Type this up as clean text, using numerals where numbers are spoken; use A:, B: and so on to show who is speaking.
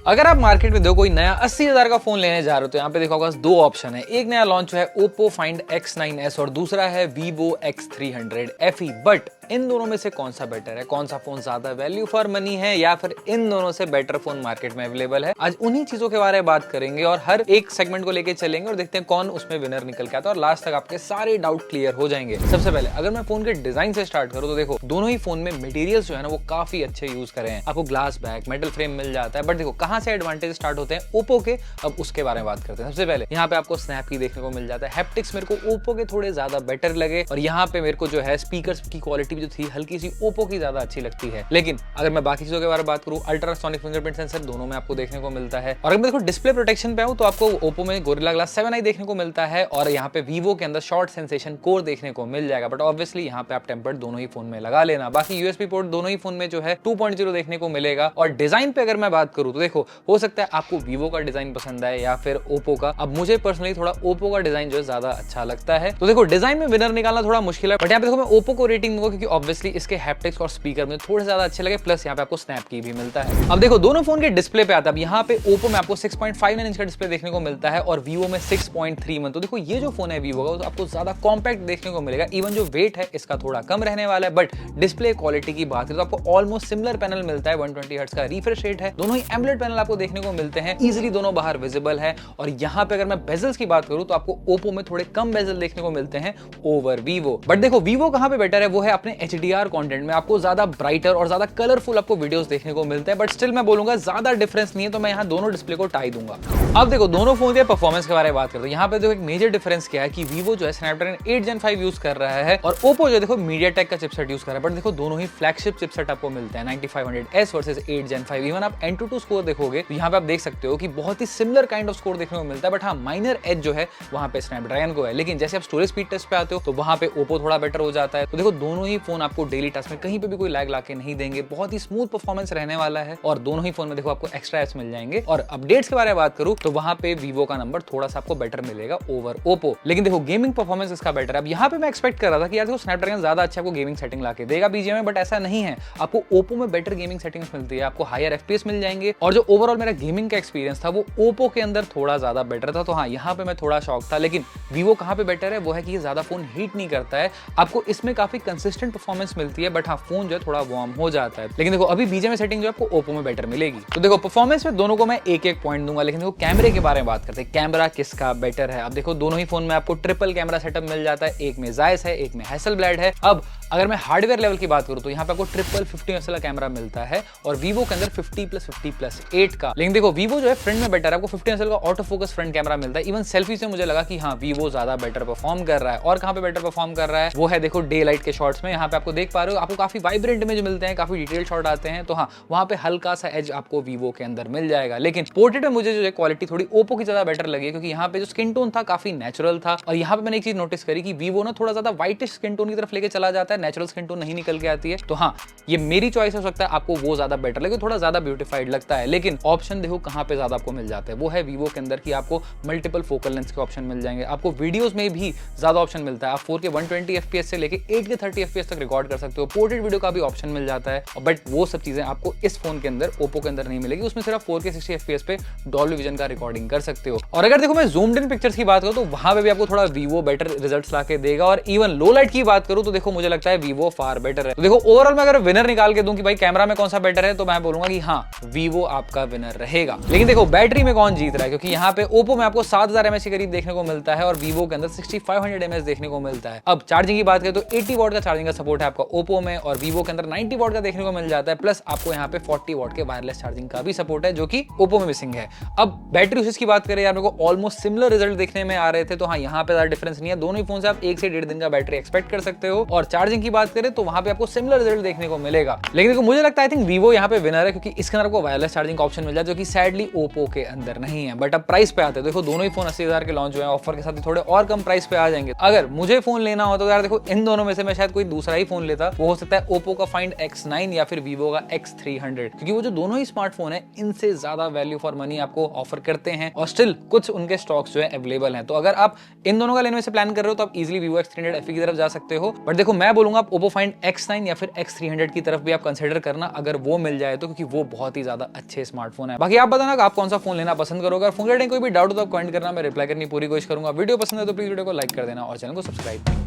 A: अगर आप मार्केट में दो कोई नया 80,000 का फोन लेने जा रहे हो तो यहाँ पे देखो आपके पास दो ऑप्शन है। एक नया लॉन्च है Oppo Find X9s और दूसरा है Vivo X300 FE। But in दोनों में से कौन सा बेटर है, कौन सा फोन ज्यादा वैल्यू फॉर मनी है या फिर इन दोनों से बेटर फोन मार्केट में अवेलेबल है, आज उन्हीं चीजों के बारे में बात करेंगे और हर एक सेगमेंट को लेके चलेंगे और देखते हैं कौन उसमें विनर निकल के आता है और लास्ट तक आपके सारे डाउट क्लियर हो जाएंगे। सबसे पहले अगर मैं फोन के डिजाइन से स्टार्ट करूं तो देखो दोनों ही फोन में मटेरियल्स जो है ना वो काफी अच्छे यूज करे हैं। आपको ग्लास बैक मेटल फ्रेम मिल जाता है। बट देखो कहां से एडवांटेज स्टार्ट होते हैं ओप्पो के, अब उसके बारे में बात करते हैं। सबसे पहले यहाँ पे आपको स्नैप की देखने को मिल जाता है। हैप्टिक्स मेरे को ओप्पो के थोड़े ज्यादा बेटर लगे और यहाँ पे मेरे को जो है स्पीकर्स की क्वालिटी भी जो थी हल्की सी ओप्पो की ज्यादा अच्छी लगती है। लेकिन अगर मैं बाकी चीजों के बारे में बात करूं, अल्ट्रासोनिक फिंगरप्रिंट सेंसर दोनों में आपको देखने को मिलता है। और अगर मैं देखो डिस्प्ले प्रोटेक्शन पे आऊं तो आपको ओप्पो में गोरिल्ला ग्लास 7i देखने को मिलता है और यहाँ पे वीवो के अंदर शॉर्ट सेंसेशन कोर देखने को मिल जाएगा। बट ऑब्वियसली यहाँ पे आप टेम्पर्ड दोनों ही फोन में लगा लेना। बाकी यूएसबी पोर्ट दोनों ही फोन में जो है 2.0 देखने को मिलेगा। और डिजाइन पे अगर मैं बात करूं तो देखो हो सकता है आपको वीवो का डिजाइन पसंद आए या फिर ओप्पो का। अब मुझे पर्सनली थोड़ा ओप्पो का डिजाइन जो है ज्यादा अच्छा लगता है। तो देखो डिजाइन में विनर निकालना थोड़ा मुश्किल है। बट यहाँ पे देखो मैं ओप्पो को रेटिंग दूंगा क्योंकि ऑब्वियसली इसके हैप्टिक्स और स्पीकर में थोड़े ज्यादा अच्छे लगे, प्लस यहाँ पे आपको स्नैप की भी मिलता है। अब देखो दोनों फोन के डिस्प्ले पे आता है। अब यहाँ पे ओप्पो में आपको 6.59 इंच का डिस्प्ले देखने को मिलता है और वीवो में 6.31। तो देखो ये जो फोन है वीवो का तो आपको ज्यादा कॉम्पैक्ट देखने को मिलेगा। इवन जो वेट है इसका थोड़ा कम रहने वाला है। बट डिस्प्ले क्वालिटी की बात करें तो आपको ऑलमोस्ट सिमिलर पैनल मिलता है। 120 हर्ट्ज का रिफ्रेश रेट है। दोनों ही एमोलेड पैनल आपको देखने को मिलते हैं। इजीली दोनों बाहर विजिबल है। और यहाँ पे अगर मैं बेजल्स की बात करूं तो आपको ओप्पो में थोड़े कम बेजल देखने को मिलते हैं ओवर वीवो। बट देखो वीवो कहां पे बेटर है वो है अपने HDR कंटेंट में। आपको ज्यादा ब्राइटर और ज्यादा कलरफुल आपको वीडियोस देखने को मिलते हैं। बट स्टिल मैं बोलूंगा ज्यादा डिफरेंस नहीं है, तो मैं यहाँ दोनों डिस्प्ले को टाई दूंगा। अब देखो दोनों फोन के परफॉर्मेंस के बारे में बात करते हैं। यहाँ पे देखो एक मेजर डिफरेंस क्या है कि वीवो जो है स्नैपड्रैगन 8 Gen 5 यूज कर रहा है और ओप्पो जो देखो मीडियाटेक का चिपसेट यूज कर रहा है। बट देखो दोनों ही फ्लैगशिप चिपसेट आपको मिलते हैं 9500S वर्सेस 8 Gen 5। इवन आप Antutu स्कोर देखोगे तो यहाँ पे आप देख सकते हो कि बहुत ही सिमिलर काइंड ऑफ स्कोर देखने को मिलता है। बट हाँ माइनर एज जो है वहां पे स्नैपड्रैगन को है। लेकिन जैसे आप स्टोरेज स्पीड टेस्ट पे आते हो तो वहां पे ओप्पो थोड़ा बेटर हो जाता है। तो देखो दोनों ही फोन आपको डेली टास्क में कहीं पे भी कोई लैग लाके नहीं देंगे। बहुत ही स्मूथ परफॉर्मेंस रहने वाला है और दोनों ही फोन में देखो आपको एक्स्ट्रा एप्स मिल जाएंगे। और अपडेट्स के बारे में बात करूं तो वहां पे वीवो का नंबर थोड़ा सा आपको बेटर मिलेगा ओवर ओप्पो। लेकिन देखो गेमिंग परफॉर्मेंस इसका बेटर है। अब यहाँ पे मैं एक्सपेक्ट कर रहा था कि यार देखो स्नैपड्रैगन ज्यादा अच्छा आपको गेमिंग सेटिंग लाके देगा बीजीएम में, बट ऐसा नहीं है। आपको ओप्पो में बेटर गेमिंग सेटिंग्स मिलती है, आपको हायर FPS मिल जाएंगे। और जो ओवरऑल मेरा गेमिंग का एक्सपीरियंस था वो ओप्पो के अंदर थोड़ा ज्यादा बेटर था। तो हाँ यहाँ पे मैं थोड़ा शॉक था। लेकिन वीवो कहाँ पे बेटर है वो है कि ये ज्यादा फोन हीट नहीं करता है। आपको इसमें काफी कंसिस्टेंट परफॉर्मेंस मिलती है। बट हाँ फोन जो है थोड़ा वार्म हो जाता है। लेकिन देखो अभी बीजीएम सेटिंग जो आपको ओप्पो में बेटर मिलेगी। तो देखो परफॉर्मेंस में दोनों को मैं एक पॉइंट दूंगा। लेकिन देखो कैमरे के बारे में बात करते हैं, कैमरा किसका बेटर है। अब देखो दोनों ही फोन में आपको ट्रिपल कैमरा सेटअप मिल जाता है। एक में जायस है, एक में हैसलब्लैड है। अब अगर मैं हार्डवेयर लेवल की बात करूं तो यहाँ पे आपको ट्रिपल 50 मेगापिक्सल का कैमरा मिलता है और वीवो के अंदर 50+50+8 का। लेकिन देखो वीवो जो है फ्रंट में बेटर है। आपको 50 मेगापिक्सल का ऑटो फोकस फ्रंट कैमरा मिलता है। इवन सेल्फी से मुझे लगा कि हाँ वीवो ज्यादा बेटर परफॉर्म कर रहा है। और कहां पे बेटर परफॉर्म कर रहा है वो है देखो डे लाइट के शॉट्स में। यहाँ पे आपको देख पा रहे हो आपको काफी वाइब्रेंट इमेज मिलते हैं, काफी डिटेल शॉट आते हैं। तो हाँ वहां पे हल्का सा एज आपको वीवो के अंदर मिल जाएगा। लेकिन पोर्ट्रेट में मुझे जो है क्वालिटी थोड़ी ओप्पो की ज्यादा बेटर लगी क्योंकि यहाँ पे जो स्किन टोन था काफी नेचुरल था। और यहाँ पे मैंने एक चीज नोटिस करी कि वीवो ना थोड़ा ज्यादा व्हाइटिश स्किन टोन की तरफ लेके चला जाता है, नेचुरल स्किन टोन नहीं निकल के आती है। तो हाँ ये मेरी चॉइस हो सकता है, आपको वो ज्यादा बेटर लगे, थोड़ा ज्यादा ब्यूटीफाइड लगता है। लेकिन ऑप्शन देखो कहां पे ज्यादा आपको मिल जाता है वो है वीवो के अंदर कि आपको मल्टीपल फोकल लेंस के ऑप्शन मिल जाएंगे। आपको वीडियोस में भी ज्यादा ऑप्शन मिलता है। आप 4K 120 FPS से लेके 8K 30 FPS तक रिकॉर्ड कर सकते हो। पोर्ट्रेट वीडियो का भी ऑप्शन मिल जाता है। बट वो सब चीजें आपको इस फोन के अंदर ओप्पो के अंदर नहीं मिलेगी। उसमें सिर्फ 4K 60 FPS पे डॉल्बी विजन का रिकॉर्डिंग कर सकते हो। और अगर देखो मैं ज़ूम्ड इन पिक्चर्स की बात करूं तो वहां पे भी आपको थोड़ा वीवो बेटर रिजल्ट्स लाके देगा। और इवन लो लाइट की बात करूं तो देखो मुझे लगता है वीवो फार बेटर है। तो देखो ओवरऑल मैं अगर विनर निकाल के दूं कि भाई कैमरा में कौन सा बेटर है तो मैं बोलूंगा कि हाँ वीवो आपका विनर रहेगा। लेकिन देखो बैटरी में कौन जीत रहा है क्योंकि यहाँ पे ओप्पो में आपको 7000 mAh के करीब देखने को मिलता है और वीवो के अंदर 6500 mAh देखने को मिलता है। अब चार्जिंग की बात करें तो 80 वॉट का चार्जिंग का सपोर्ट है आपका ओप्पो में और वीवो के अंदर 90 वॉट का देखने को मिल जाता है। प्लस आपको यहाँ पे 40 वॉट के वायरलेस चार्जिंग का भी सपोर्ट है जो कि ओप्पो में मिसिंग है। अब बैटरी यूसेज की बात करें यार मेरे को ऑलमोस्ट सिमिलर रिजल्ट देखने में आ रहे थे। तो हाँ यहाँ पे ज्यादा डिफरेंस नहीं है। दोनों ही फोन से आप 1 से 1.5 दिन का बैटरी एक्सपेक्ट कर सकते हो। और चार्जिंग की बात करें तो वहां पे आपको सिमिलर रिजल्ट देखने को मिलेगा। लेकिन देखो मुझे लगता है आई थिंक वीवो यहाँ पे विनर है क्योंकि इसके अंदर आपको वायरलेस चार्जिंग का ऑप्शन मिल जाए जो कि सैडली ओप्पो के अंदर नहीं है। बट अब प्राइस पे आते हैं, देखो दोनों ही फोन 80,000 के लॉन्च हुए हैं, ऑफर के साथ ही थोड़े और कम प्राइस पे आ जाएंगे। अगर मुझे फोन लेना हो तो यार देखो इन दोनों में से मैं शायद कोई दूसरा दूसरा ही फोन लेता, वो हो सकता है ओप्पो का फाइंड X9 या फिर वीवो का X300, क्योंकि वो जो दोनों ही स्मार्टफोन है इनसे ज्यादा वैल्यू फॉर मनी आपको ऑफर करते हैं और स्टिल कुछ उनके स्टॉक्स जो है अवेलेबल हैं। तो अगर आप इन दोनों का लेने से प्लान कर रहे हो तो आप इजीली वीवो X300 FE की तरफ जा सकते हो। बट देखो मैं बोलूंगा आप ओप्पो फाइंड X9 या फिर X300 की तरफ भी आप कंसिडर करना अगर वो मिल जाए तो, क्योंकि वो बहुत ही ज्यादा अच्छे स्मार्टफोन है। बाकी आप बताना आप कौन सा फोन लेना पसंद करोगे। अगर फोन रिलेटेड कोई भी डाउट हो तो कमेंट करना, मैं रिप्लाई करने की पूरी कोशिश करूंगा। वीडियो पसंद है तो प्लीज वीडियो को लाइक कर देना और चैनल को सब्सक्राइब